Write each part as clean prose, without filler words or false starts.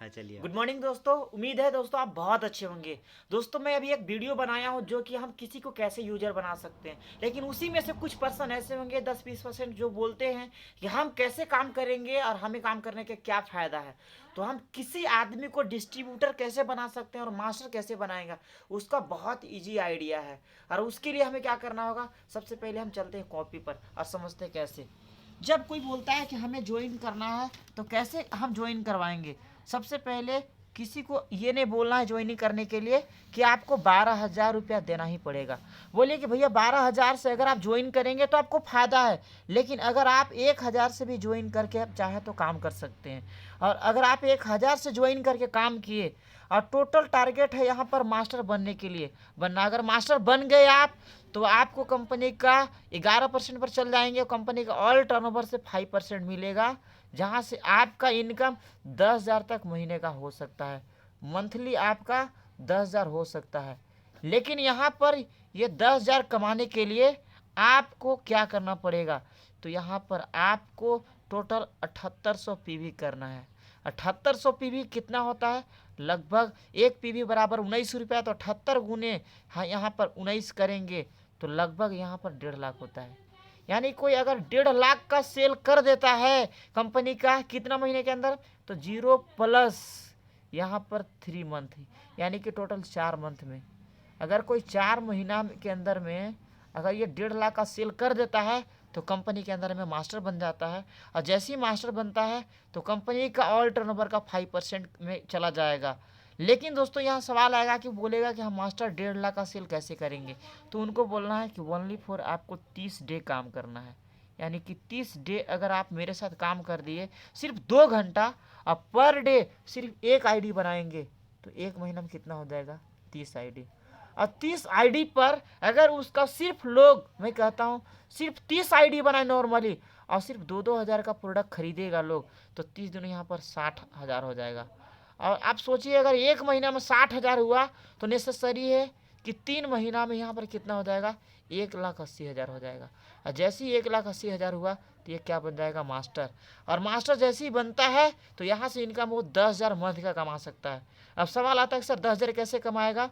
चलिए। Good morning दोस्तों, उम्मीद है दोस्तों आप बहुत अच्छे होंगे। दोस्तों मैं अभी एक वीडियो बनाया हूँ जो कि हम किसी को कैसे यूजर बना सकते हैं, लेकिन उसी में से कुछ पर्सन ऐसे होंगे 10-20% जो बोलते हैं कि हम कैसे काम करेंगे और हमें काम करने का क्या फ़ायदा है। तो हम किसी आदमी को डिस्ट्रीब्यूटर कैसे बना सकते हैं और मास्टर कैसे बनाएगा, उसका बहुत ईजी आइडिया है। और उसके लिए हमें क्या करना होगा, सबसे पहले हम चलते हैं कॉपी पर और समझते हैं कैसे। जब कोई बोलता है कि हमें ज्वाइन करना है तो कैसे हम ज्वाइन करवाएंगे। सबसे पहले किसी को ये नहीं बोलना है ज्वाइनिंग करने के लिए कि आपको 12,000 रुपया देना ही पड़ेगा। बोलिए कि भैया 12,000 से अगर आप ज्वाइन करेंगे तो आपको फ़ायदा है, लेकिन अगर आप 1,000 से भी ज्वाइन करके आप चाहे तो काम कर सकते हैं। और अगर आप 1,000 से ज्वाइन करके काम किए और टोटल टारगेट है यहाँ पर मास्टर बनने के लिए बनना, अगर मास्टर बन गए आप तो आपको कंपनी का 11% पर चल जाएंगे, कंपनी का ऑल टर्नओवर से 5% मिलेगा, जहाँ से आपका इनकम 10,000 तक महीने का हो सकता है, मंथली आपका 10,000 हो सकता है। लेकिन यहाँ पर ये 10,000 कमाने के लिए आपको क्या करना पड़ेगा, तो यहाँ पर आपको टोटल 7800 पीवी करना है। 7800 पीवी कितना होता है, लगभग एक पीवी बराबर 19 रुपया, तो 78 गुने हाँ यहाँ पर 19 करेंगे तो लगभग यहाँ पर 1.5 लाख होता है। यानी कोई अगर 1.5 लाख का सेल कर देता है कंपनी का कितना महीने के अंदर, तो 0 प्लस यहाँ पर 3 मंथ, यानी कि टोटल 4 मंथ में। अगर कोई 4 महीना के अंदर में अगर ये 1.5 लाख का सेल कर देता है तो कंपनी के अंदर में मास्टर बन जाता है। और जैसे ही मास्टर बनता है तो कंपनी का ऑल टर्नओवर का 5% में चला जाएगा। लेकिन दोस्तों यहाँ सवाल आएगा कि बोलेगा कि हम मास्टर 1.5 लाख का सेल कैसे करेंगे, तो उनको बोलना है कि ओनली फॉर आपको 30 डे काम करना है। यानी कि 30 डे अगर आप मेरे साथ काम कर दिए सिर्फ 2 घंटा और पर डे सिर्फ एक आईडी बनाएंगे तो एक महीना में कितना हो जाएगा, 30 आईडी। और 30 आईडी पर अगर उसका सिर्फ लोग, मैं कहता हूँ सिर्फ 30 आईडी बनाए नॉर्मली और सिर्फ 2-2 हज़ार का प्रोडक्ट खरीदेगा लोग, तो 30 दिन यहाँ पर 60,000 हो जाएगा। और आप सोचिए अगर एक महीना में 60,000 हुआ तो नेसेसरी है कि 3 महीना में यहाँ पर कितना हो जाएगा, 1,80,000 हो जाएगा। और जैसे ही 1,80,000 हुआ तो ये क्या बन जाएगा, मास्टर। और मास्टर जैसे ही बनता है तो यहाँ से इनकम वो 10,000 मंथ का कमा सकता है। अब सवाल आता है कि सर 10,000 कैसे कमाएगा,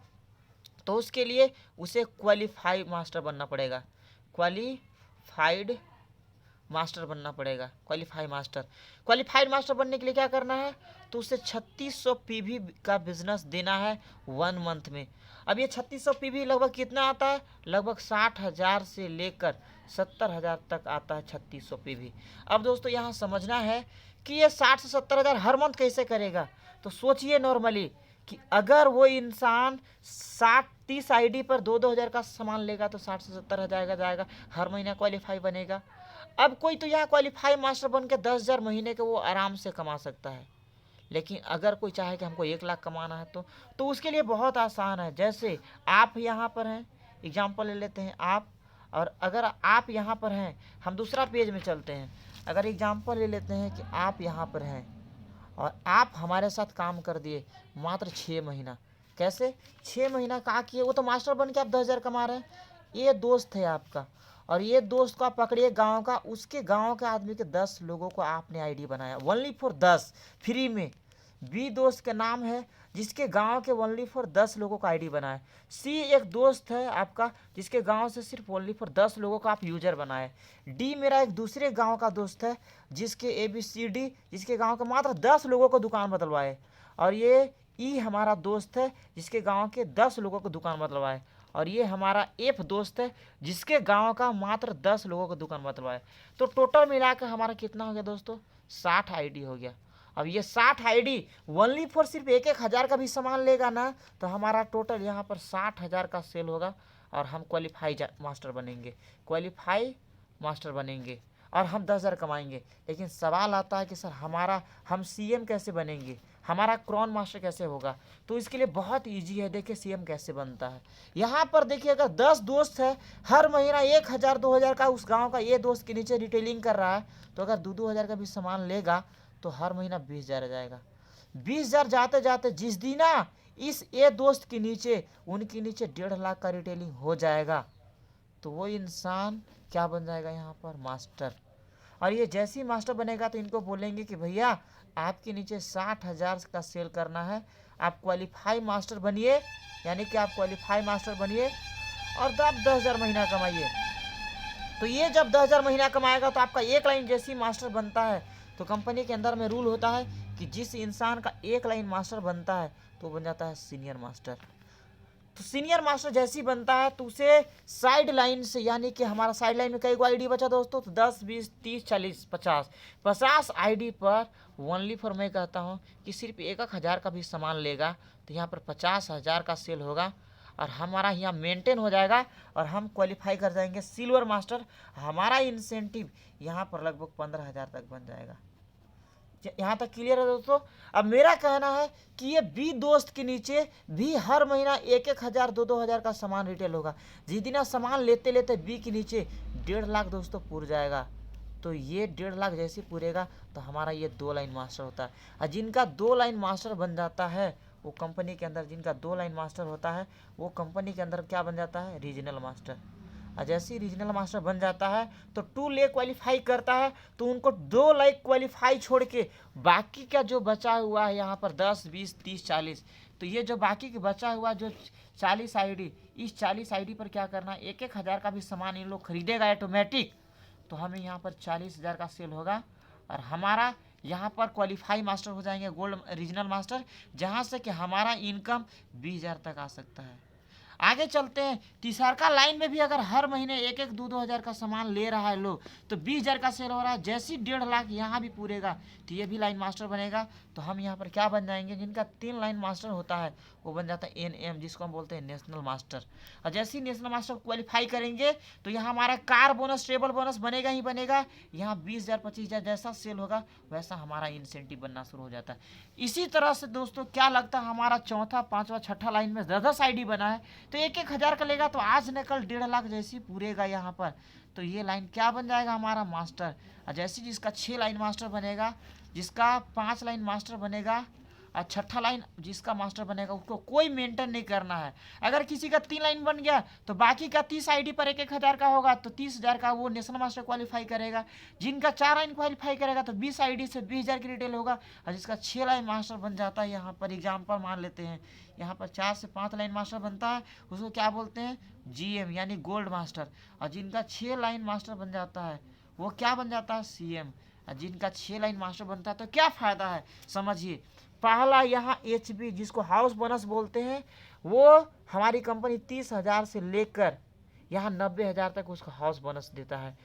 तो उसके लिए उसे क्वालिफाइड मास्टर बनना पड़ेगा। क्वालिफाइड मास्टर बनना पड़ेगा, क्वालिफाइड मास्टर बनने के लिए क्या करना है, तो उसे 3600 पीवी का बिजनेस देना है 1 मंथ में। अब ये 3600 पीवी लगभग कितना आता है, लगभग 60,000 से लेकर 70,000 तक आता है 3600 पीवी। अब दोस्तों यहाँ समझना है कि ये 60 से 70,000 हर मंथ कैसे करेगा। तो सोचिए नॉर्मली कि अगर वो इंसान 60-30 आईडी पर 2-2 हज़ार का सामान लेगा तो 60 से 70,000 का जाएगा, हर महीना क्वालिफाई बनेगा। अब कोई तो यहाँ क्वालिफाई मास्टर बन के 10,000 महीने के वो आराम से कमा सकता है। लेकिन अगर कोई चाहे कि हमको 1 लाख कमाना है तो उसके लिए बहुत आसान है। जैसे आप यहाँ पर हैं, एग्जाम्पल ले लेते हैं आप, और अगर आप यहाँ पर हैं, हम दूसरा पेज में चलते हैं। अगर एग्जाम्पल ले लेते हैं कि आप यहाँ पर हैं और आप हमारे साथ काम कर दिए मात्र 6 महीना। कैसे 6 महीना कहा किए, वो तो मास्टर बन के आप 10,000 कमा रहे हैं। ये दोस्त है आपका और ये दोस्त को आप पकड़िए गांव का, उसके गांव के आदमी के 10 लोगों को आपने आईडी बनाया ओनली फॉर 10 फ्री में। बी दोस्त का नाम है जिसके गांव के ओनली फॉर 10 लोगों का आईडी बनाए। सी एक दोस्त है आपका जिसके गांव से सिर्फ ओनली फॉर 10 लोगों का आप यूजर बनाए। डी मेरा एक दूसरे गांव का दोस्त है जिसके ABCD जिसके गांव के मात्र 10 लोगों को दुकान बदलवाए। और ये ई हमारा दोस्त है जिसके गांव के 10 लोगों को दुकान बदलवाए। और ये हमारा एफ दोस्त है जिसके गांव का मात्र 10 लोगों को दुकान बदलवाए। तो टोटल मिलाकर हमारा कितना हो गया दोस्तों, 60 आईडी हो गया। अब ये 60 आईडी ओनली फॉर सिर्फ 1-1 हज़ार का भी सामान लेगा ना, तो हमारा टोटल यहाँ पर 60,000 का सेल होगा और हम क्वालिफाई मास्टर बनेंगे, क्वालिफाई मास्टर बनेंगे और हम 10,000 कमाएंगे। लेकिन सवाल आता है कि सर हम CM कैसे बनेंगे, हमारा क्रॉन मास्टर कैसे होगा। तो इसके लिए बहुत इजी है, देखिए CM कैसे बनता है। यहाँ पर देखिए अगर 10 दोस्त है, हर महीना 1,000-2,000 का उस गांव का ये दोस्त के नीचे रिटेलिंग कर रहा है, तो अगर 2-2 हज़ार का भी सामान लेगा तो हर महीना 20,000 आ जाएगा। 20,000 जाते जाते जिस दिन ना इस ए दोस्त के नीचे उनके नीचे 1.5 लाख का रिटेलिंग हो जाएगा तो वो इंसान क्या बन जाएगा, यहाँ पर मास्टर। और ये जैसे ही मास्टर बनेगा तो इनको बोलेंगे कि भैया आपके नीचे 60,000 का सेल करना है। आप क्वालिफाई मास्टर बनिए, यानी कि आप क्वालिफाई मास्टर बनिए और आप 10,000 महीना कमाइए। तो ये जब 10,000 महीना कमाएगा तो आपका एक लाइन जैसी मास्टर बनता है, तो कंपनी के अंदर में रूल होता है कि जिस इंसान का एक लाइन मास्टर बनता है तो बन जाता है सीनियर मास्टर। तो सीनियर मास्टर जैसी बनता है तो उसे साइड लाइन से, यानी कि हमारा साइड लाइन में कई आईडी बचा दोस्तों, तो 10, 20, 30, 40, 50 आईडी पर ओनली फॉर मैं कहता हूँ कि सिर्फ 1,000 का भी सामान लेगा तो यहाँ पर 50,000 का सेल होगा और हमारा यहाँ मेंटेन हो जाएगा और हम क्वालिफाई कर जाएंगे सिल्वर मास्टर। हमारा इंसेंटिव यहाँ पर लगभग 15,000 तक बन जाएगा। यहाँ तक क्लियर है दोस्तों। अब मेरा कहना है कि ये बी दोस्त के नीचे भी हर महीना 1,000 2,000 का सामान रिटेल होगा। जिस दिन सामान लेते लेते बी के नीचे 1.5 लाख दोस्तों पूर जाएगा। तो ये 1.5 लाख जैसे पूरेगा तो हमारा ये 2 लाइन मास्टर होता है। और जिनका 2 लाइन मास्टर बन जाता है वो कंपनी के अंदर, जिनका 2 लाइन मास्टर होता है वो कंपनी के अंदर क्या बन जाता है, रीजनल मास्टर। और जैसे ही रीजनल मास्टर बन जाता है तो 2 लाख क्वालिफाई करता है तो उनको 2 लाख क्वालिफाई छोड़ के बाकी का जो बचा हुआ है यहाँ पर 10, 20, 30, 40, तो ये जो बाकी के बचा हुआ जो 40 आईडी, इस 40 आईडी पर क्या करना है, 1,000 का भी सामान इन लोग खरीदेगा ऑटोमेटिक, तो हमें यहाँ पर 40,000 का सेल होगा और हमारा यहाँ पर क्वालिफाई मास्टर हो जाएंगे गोल्ड रीजनल मास्टर, जहाँ से कि हमारा इनकम 20,000 तक आ सकता है। आगे चलते हैं। तीसरा लाइन में भी अगर हर महीने 1-1, 2-2 हज़ार का सामान ले रहा है लोग तो 20,000 का सेल हो रहा है। जैसे ही 1.5 लाख यहाँ भी पूरेगा तो ये भी लाइन मास्टर बनेगा। तो हम यहाँ पर क्या बन जाएंगे, जिनका 3 लाइन मास्टर होता है वो बन जाता है NM, जिसको हम बोलते हैं नेशनल मास्टर। और जैसे ही नेशनल मास्टर क्वालिफाई करेंगे तो यहाँ हमारा कार बोनस, ट्रेबल बोनस बनेगा ही बनेगा। यहाँ 20,000 25,000 जैसा सेल होगा वैसा हमारा इंसेंटिव बनना शुरू हो जाता है। इसी तरह से दोस्तों क्या लगता है, हमारा चौथा, पांचवा, छठा लाइन में 10-10 आईडी बना है तो 1-1 हज़ार का लेगा तो आज न कल 1.5 लाख जैसी पूरेगा यहाँ पर। तो ये लाइन क्या बन जाएगा, हमारा मास्टर। और जैसे जिसका 6 लाइन मास्टर बनेगा, जिसका 5 लाइन मास्टर बनेगा और छठा लाइन जिसका मास्टर बनेगा उसको कोई मेंटेन नहीं करना है। अगर किसी का 3 लाइन बन गया तो बाकी का 30 आईडी पर 1-1 हज़ार का होगा तो 30,000 का वो नेशनल मास्टर क्वालिफाई करेगा। जिनका 4 लाइन क्वालिफाई करेगा तो 20 आईडी से 20,000 की रिटेल होगा। और जिसका 6 लाइन मास्टर बन जाता है, यहाँ पर एग्जाम्पल मान लेते हैं, यहाँ पर 4 से 5 लाइन मास्टर बनता है, उसको क्या बोलते हैं, GM यानी गोल्ड मास्टर। और जिनका 6 लाइन मास्टर बन जाता है वो क्या बन जाता है, CM। और जिनका 6 लाइन मास्टर बनता है तो क्या फ़ायदा है, समझिए। पहला यहाँ HB जिसको हाउस बोनस बोलते हैं, वो हमारी कंपनी 30,000 से लेकर यहाँ 90,000 तक उसका हाउस बोनस देता है।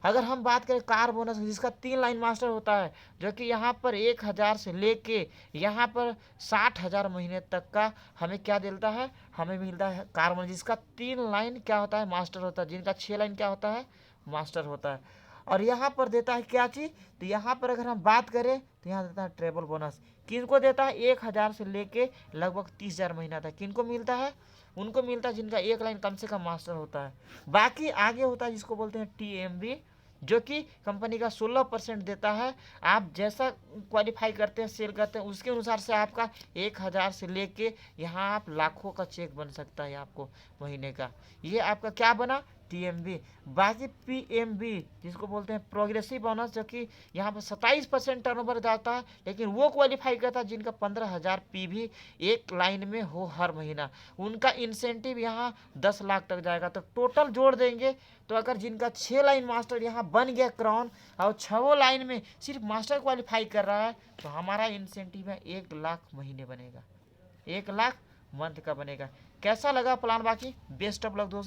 अगर हम बात करें कार बोनस जिसका 3 लाइन मास्टर होता है, जो कि यहाँ पर 1,000 से लेके यहाँ पर 60,000 महीने तक का हमें क्या देता है, हमें मिलता है कार बोनस, जिसका 3 लाइन क्या होता है, मास्टर होता है, जिनका 6 लाइन क्या होता है, मास्टर होता है। और यहाँ पर देता है क्या चीज़, तो यहाँ पर अगर हम बात करें तो यहाँ देता है ट्रेबल बोनस। किनको देता है, 1,000 से लेके लगभग 30,000 महीना तक किनको मिलता है, उनको मिलता है जिनका 1 लाइन कम से कम मास्टर होता है। बाकी आगे होता है जिसको बोलते हैं TMB, जो कि कंपनी का 16% देता है। आप जैसा क्वालिफाई करते हैं, सेल करते हैं, उसके अनुसार से आपका 1,000 से लेके यहाँ आप लाखों का चेक बन सकता है आपको महीने का। ये आपका क्या बना, TMB। बाकी PMB जिसको बोलते हैं प्रोग्रेसिव बोनस, जो कि यहाँ पर 27% टर्नओवर जाता है, लेकिन वो क्वालिफाई करता है जिनका 15,000 PV एक लाइन में हो हर महीना, उनका इंसेंटिव यहाँ 10 लाख तक जाएगा। तो टोटल जोड़ देंगे तो अगर जिनका 6 लाइन मास्टर यहाँ बन गया क्राउन और 6 लाइन में सिर्फ मास्टर क्वालिफाई कर रहा है तो हमारा इंसेंटिव है 1 लाख महीने बनेगा, 1 लाख मंथ का बनेगा। कैसा लगा प्लान, बाकी बेस्ट ऑफ लक दोस्तों।